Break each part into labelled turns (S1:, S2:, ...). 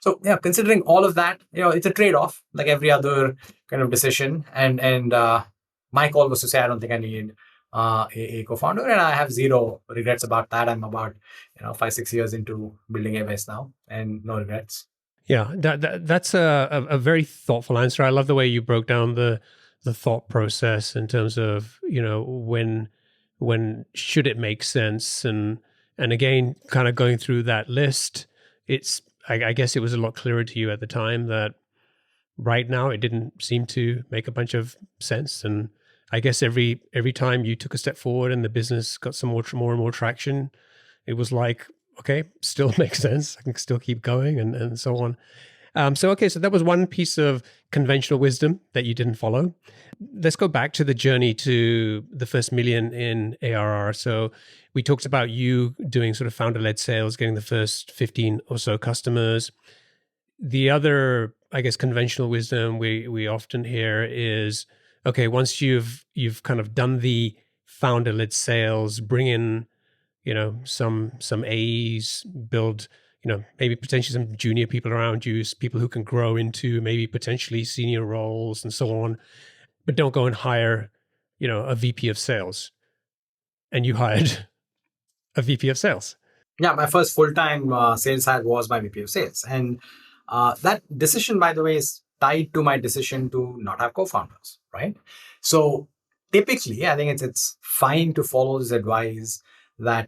S1: So yeah, considering all of that, it's a trade-off, like every other kind of decision. And my call was to say I don't think I need a co-founder, and I have zero regrets about that. I'm about 5-6 years into building Airbase now, and no regrets.
S2: Yeah, that's a very thoughtful answer. I love the way you broke down the thought process in terms of when should it make sense, and again, kind of going through that list. I guess it was a lot clearer to you at the time that right now it didn't seem to make a bunch of sense, and I guess every time you took a step forward and the business got some more and more traction, it was like, okay, still makes sense. I can still keep going, and so on. So that was one piece of conventional wisdom that you didn't follow. Let's go back to the journey to the first million in ARR. So we talked about you doing sort of founder-led sales, getting the first 15 or so customers. The other, I guess, conventional wisdom we often hear is, okay, once you've kind of done the founder-led sales, bring in some A's, build maybe potentially some junior people around you, people who can grow into maybe potentially senior roles and so on, but don't go and hire a VP of sales. And you hired a VP of sales.
S1: Yeah, my first full-time sales hire was my VP of sales, and that decision, by the way, is tied to my decision to not have co-founders, right? So typically, I think it's fine to follow this advice that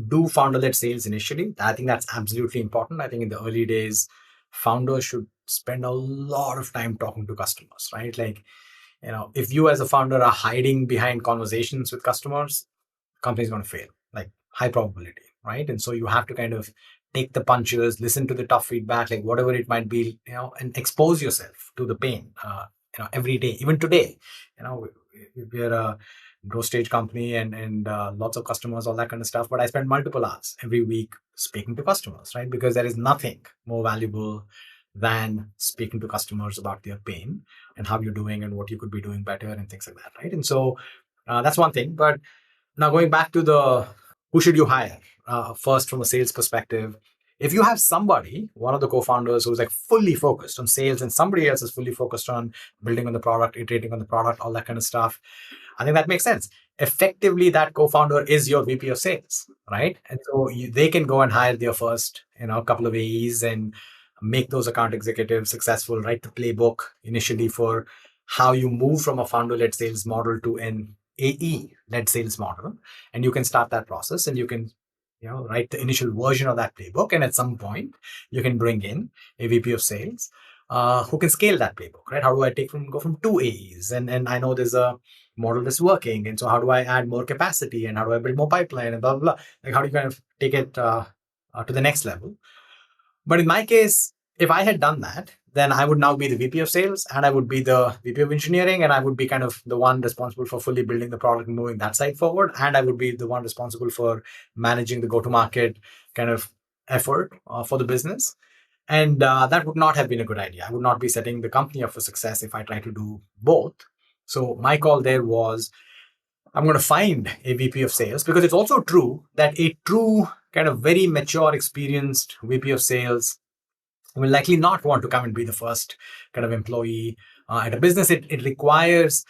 S1: do founder-led sales initially. I think that's absolutely important. I think in the early days, founders should spend a lot of time talking to customers, right? Like, if you as a founder are hiding behind conversations with customers, company's going to fail, like high probability, right? And so you have to kind of take the punches, listen to the tough feedback, like whatever it might be, and expose yourself to the pain, every day, even today. We're a growth stage company and lots of customers, all that kind of stuff. But I spend multiple hours every week speaking to customers, right? Because there is nothing more valuable than speaking to customers about their pain and how you're doing and what you could be doing better and things like that, right? And so that's one thing. But now going back to the who should you hire first from a sales perspective, if you have somebody, one of the co-founders who's like fully focused on sales and somebody else is fully focused on building on the product, iterating on the product, all that kind of stuff, I think that makes sense. Effectively, that co-founder is your VP of sales, right? And so they can go and hire their first, couple of AEs and make those account executives successful, write the playbook initially for how you move from a founder-led sales model to an AE-led sales model. And you can start that process and you can write the initial version of that playbook. And at some point, you can bring in a VP of sales who can scale that playbook, right? How do I go from 2 AEs? And I know there's a model that's working. And so how do I add more capacity and how do I build more pipeline and blah, blah, blah. Like how do you kind of take it to the next level? But in my case, if I had done that, then I would now be the VP of sales and I would be the VP of engineering and I would be kind of the one responsible for fully building the product and moving that side forward. And I would be the one responsible for managing the go-to-market kind of effort for the business. And that would not have been a good idea. I would not be setting the company up for success if I try to do both. So my call there was, I'm going to find a VP of sales, because it's also true that a true kind of very mature, experienced VP of sales will likely not want to come and be the first kind of employee at a business. It requires,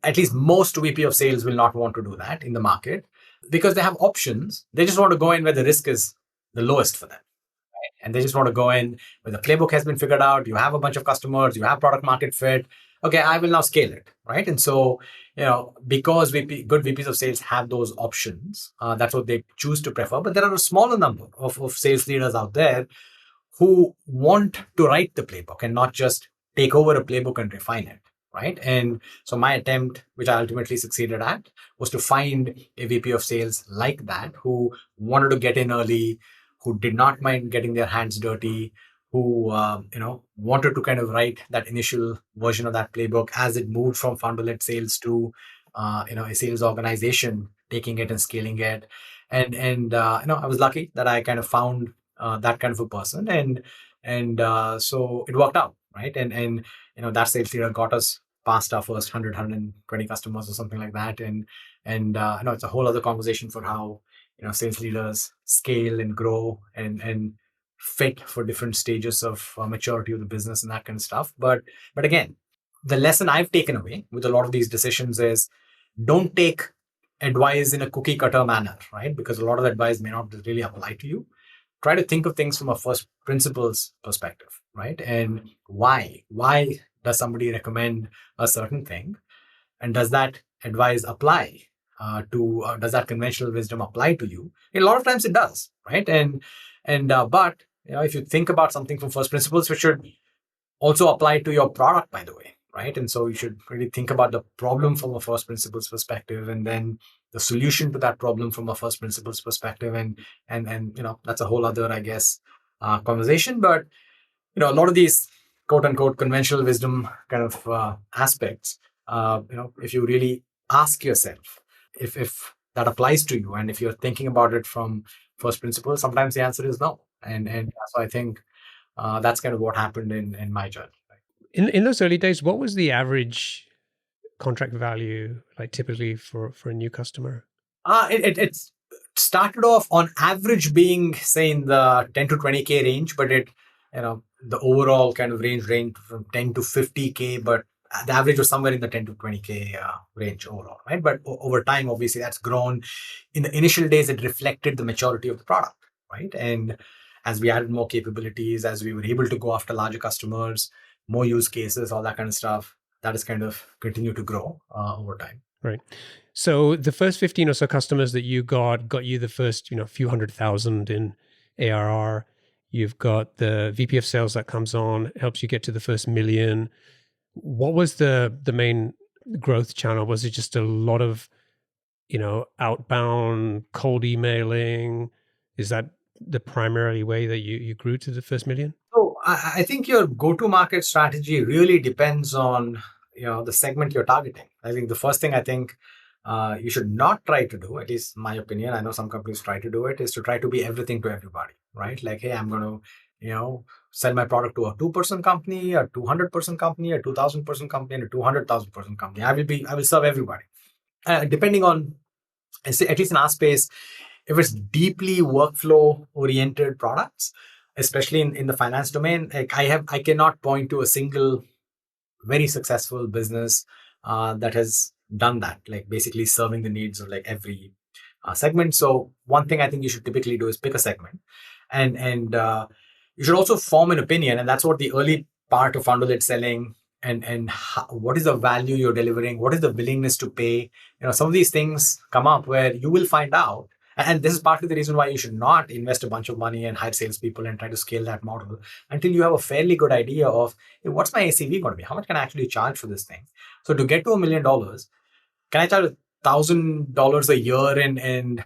S1: at least most VP of sales will not want to do that in the market because they have options. They just want to go in where the risk is the lowest for them. And they just want to go in where the playbook has been figured out. You have a bunch of customers, you have product market fit. Okay, I will now scale it, right? And so, because good VPs of sales have those options, that's what they choose to prefer. But there are a smaller number of sales leaders out there who want to write the playbook and not just take over a playbook and refine it, right? And so my attempt, which I ultimately succeeded at, was to find a VP of sales like that who wanted to get in early, who did not mind getting their hands dirty, who wanted to kind of write that initial version of that playbook as it moved from founder-led sales to a sales organization, taking it and scaling it. And I was lucky that I kind of found that kind of a person, and so it worked out, right? And that sales leader got us past our first 120 customers or something like that, and it's a whole other conversation for how sales leaders scale and grow and fit for different stages of maturity of the business and that kind of stuff. But again, the lesson I've taken away with a lot of these decisions is don't take advice in a cookie cutter manner, right? Because a lot of the advice may not really apply to you. Try to think of things from a first principles perspective, right? And why? Why does somebody recommend a certain thing? And does that advice apply does that conventional wisdom apply to you? A lot of times it does, right? But if you think about something from first principles, which should also apply to your product, by the way, right? And so you should really think about the problem from a first principles perspective, and then the solution to that problem from a first principles perspective, and that's a whole other, I guess, conversation. But a lot of these quote unquote conventional wisdom kind of aspects, if you really ask yourself if that applies to you, and if you're thinking about it from first principles, sometimes the answer is no. And so I think that's kind of what happened in my journey.
S2: In those early days, what was the average contract value like typically for a new customer?
S1: It started off on average being, say, in the 10 to 20K range, but the overall kind of range from 10 to 50K, but the average was somewhere in the 10 to 20K range overall, right? But over time, obviously, that's grown. In the initial days, it reflected the maturity of the product, right? And as we added more capabilities, as we were able to go after larger customers, more use cases, all that kind of stuff, that has kind of continued to grow over time.
S2: Right. So the first 15 or so customers that you got you the first, few $100,000 in ARR. You've got the VP of sales that comes on, helps you get to the first $1 million. What was the main growth channel? Was it just a lot of, outbound cold emailing? Is that the primary way that you grew to the first $1 million?
S1: So I think your go-to-market strategy really depends on the segment you're targeting. I think the first thing you should not try to do, at least my opinion, I know some companies try to do it, is to try to be everything to everybody, right? Like, hey, I'm going to sell my product to a 2-person company, a 200-person company, a 2,000-person company, and a 200,000-person company. I will serve everybody. Depending on, at least in our space, if it's deeply workflow oriented products, especially in the finance domain, like I cannot point to a single very successful business that has done that, like basically serving the needs of like every segment. So one thing I think you should typically do is pick a segment, and you should also form an opinion, and that's what the early part of founder-led selling and what is the value you're delivering, what is the willingness to pay. Some of these things come up where you will find out. And this is partly the reason why you should not invest a bunch of money and hire salespeople and try to scale that model until you have a fairly good idea of, hey, what's my ACV going to be? How much can I actually charge for this thing? So to get to $1 million, can I charge $1,000 a year and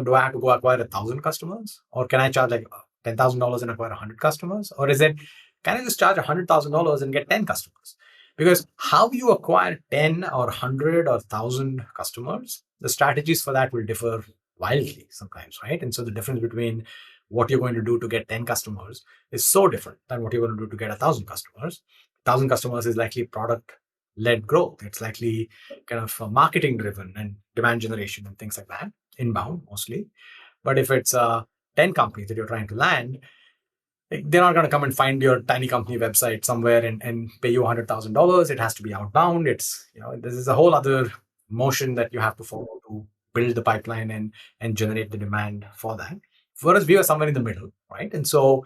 S1: do I have to go acquire 1,000 customers? Or can I charge like $10,000 and acquire 100 customers? Or can I just charge $100,000 and get 10 customers? Because how you acquire 10 or 100 or 1,000 customers, the strategies for that will differ wildly sometimes, right? And so the difference between what you're going to do to get 10 customers is so different than what you're going to do to get 1,000 customers. 1,000 customers is likely product-led growth. It's likely kind of marketing-driven and demand generation and things like that, inbound mostly. But if it's 10 companies that you're trying to land, they're not going to come and find your tiny company website somewhere and pay you $100,000. It has to be outbound. It's, this is a whole other motion that you have to follow to build the pipeline and generate the demand for that. Whereas we were somewhere in the middle, right? And so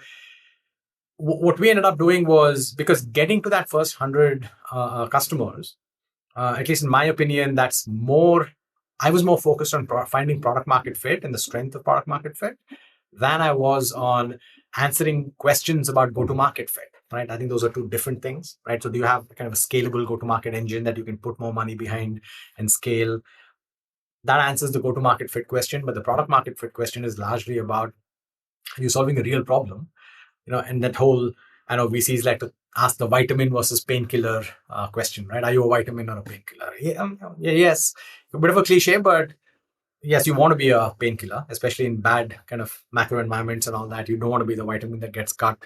S1: what we ended up doing was, because getting to that first 100 customers, at least in my opinion, I was more focused on finding product market fit and the strength of product market fit than I was on answering questions about go-to-market fit, right? I think those are two different things, right? So do you have kind of a scalable go-to-market engine that you can put more money behind and scale? That answers the go-to-market fit question, but the product market fit question is largely about you solving a real problem, and that whole, I know VCs like to ask the vitamin versus painkiller question, right? Are you a vitamin or a painkiller? Yes, a bit of a cliche, but yes, you want to be a painkiller, especially in bad kind of macro environments and all that. You don't want to be the vitamin that gets cut,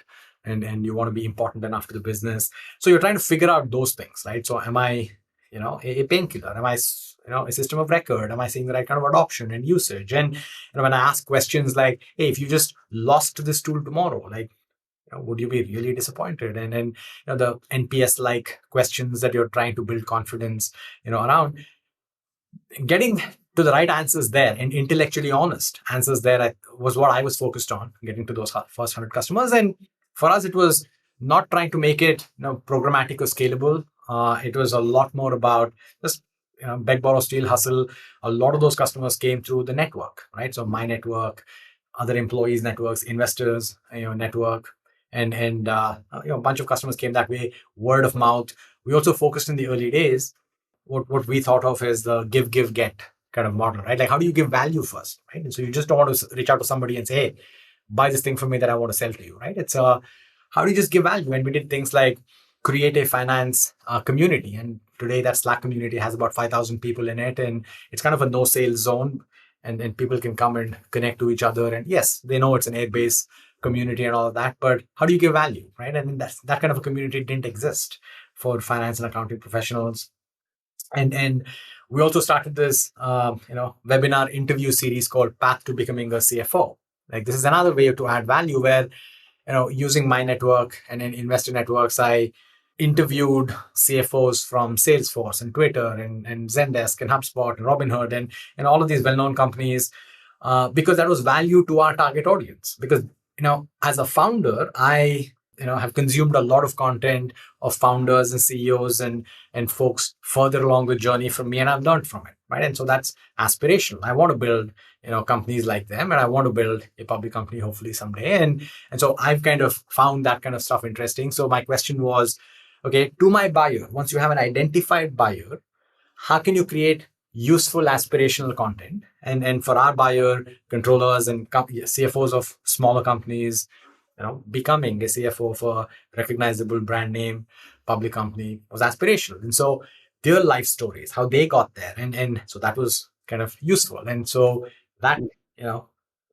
S1: and you want to be important enough to the business. So you're trying to figure out those things, right? So am I, a painkiller? Am I a system of record? Am I seeing the right kind of adoption and usage? And when I ask questions like, hey, if you just lost this tool tomorrow, like, would you be really disappointed? And the NPS like questions that you're trying to build confidence around, getting to the right answers there and intellectually honest answers there was what I was focused on, getting to those first 100 customers. And for us, it was not trying to make it programmatic or scalable. It was a lot more about just beg, borrow, steal, hustle. A lot of those customers came through the network, right? So my network, other employees' networks, investors, network, and a bunch of customers came that way, word of mouth. We also focused in the early days what we thought of as the give get kind of model, right? Like, how do you give value first, right? And so you just don't want to reach out to somebody and say, hey, buy this thing from me that I want to sell to you, right? It's how do you just give value? And we did things like create a finance community, and today that Slack community has about 5,000 people in it, and it's kind of a no sales zone, and people can come and connect to each other. And yes, they know it's an Airbase community and all of that, but how do you give value, right? I mean, that kind of a community didn't exist for finance and accounting professionals. And we also started this webinar interview series called Path to Becoming a CFO. Like, this is another way to add value where using my network and in investor networks, I interviewed CFOs from Salesforce and Twitter and Zendesk and HubSpot and Robinhood and all of these well-known companies, because that was value to our target audience. Because as a founder, I have consumed a lot of content of founders and CEOs and folks further along the journey from me, and I've learned from it, right? And so that's aspirational. I want to build companies like them, and I want to build a public company hopefully someday. And so I've kind of found that kind of stuff interesting. So my question was, okay, to my buyer, once you have an identified buyer, how can you create useful aspirational content? And for our buyer, controllers and CFOs of smaller companies, becoming a CFO of a recognizable brand name public company was aspirational. And so their life stories, how they got there, and so that was kind of useful. And so that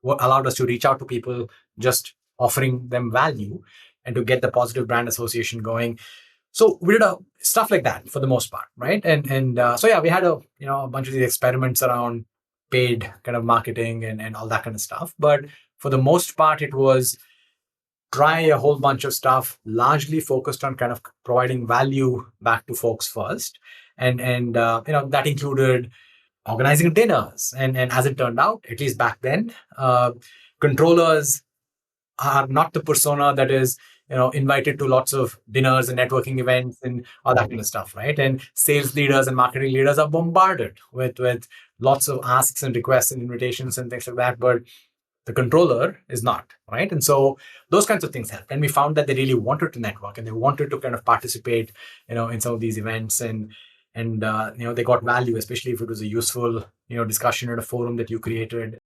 S1: what allowed us to reach out to people, just offering them value and to get the positive brand association going. So we did stuff like that for the most part, right? And so yeah, we had a bunch of these experiments around paid kind of marketing and all that kind of stuff. But for the most part, it was try a whole bunch of stuff, largely focused on kind of providing value back to folks first, and that included organizing dinners. And as it turned out, at least back then, controllers are not the persona that is invited to lots of dinners and networking events and all that kind of stuff, right? And sales leaders and marketing leaders are bombarded with lots of asks and requests and invitations and things like that, but the controller is not, right? And so those kinds of things helped. And we found that they really wanted to network and they wanted to kind of participate, in some of these events, and they got value, especially if it was a useful, discussion at a forum that you created.